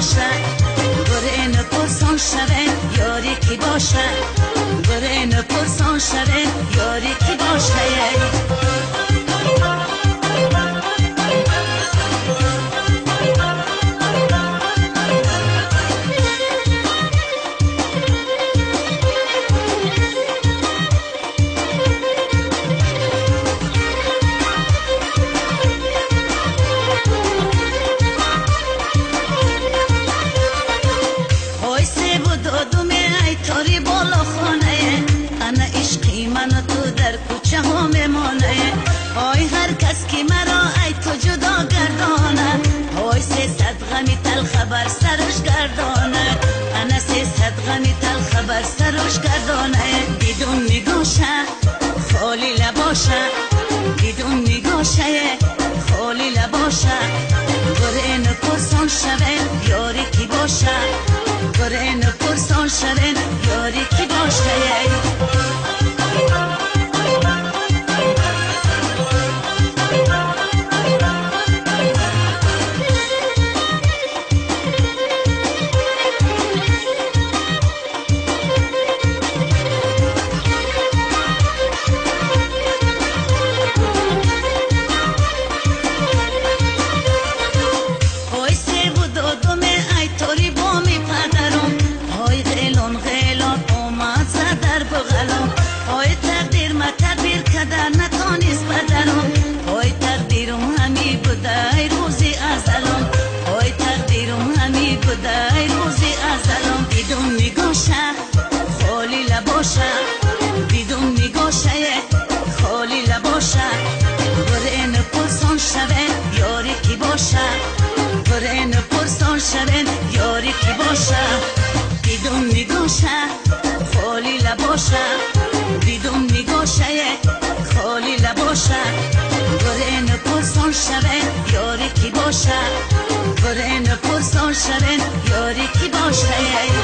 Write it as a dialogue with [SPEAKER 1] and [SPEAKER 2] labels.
[SPEAKER 1] باشه گره نپرسان شوه یاری کی باشه گره نپرسان شوه یاری کی باشه آی هر کس که مرا ای تو جدا گردانه آی 300 غمی تل خبر سرش گردانه انا 300 غمی تل خبر سرش گردانه بدون نگاشه خالی لباشه بدون نگاشه خالی لباشه گره نپرسان شوه یاری کی باشه گره نپرسان شوه یاری کی باشه خالی لباشه بدون نگاشه خالی لباشه گره نپرسان شوه یاری کی باشه گره نپرسان شوه یاری کی باشه بدون نگاشه خالی لباشه بدون نگاشه خالی لباشه گره نپرسان شوه یاری کی باشه گره نپرسان شوه یاری کی باشه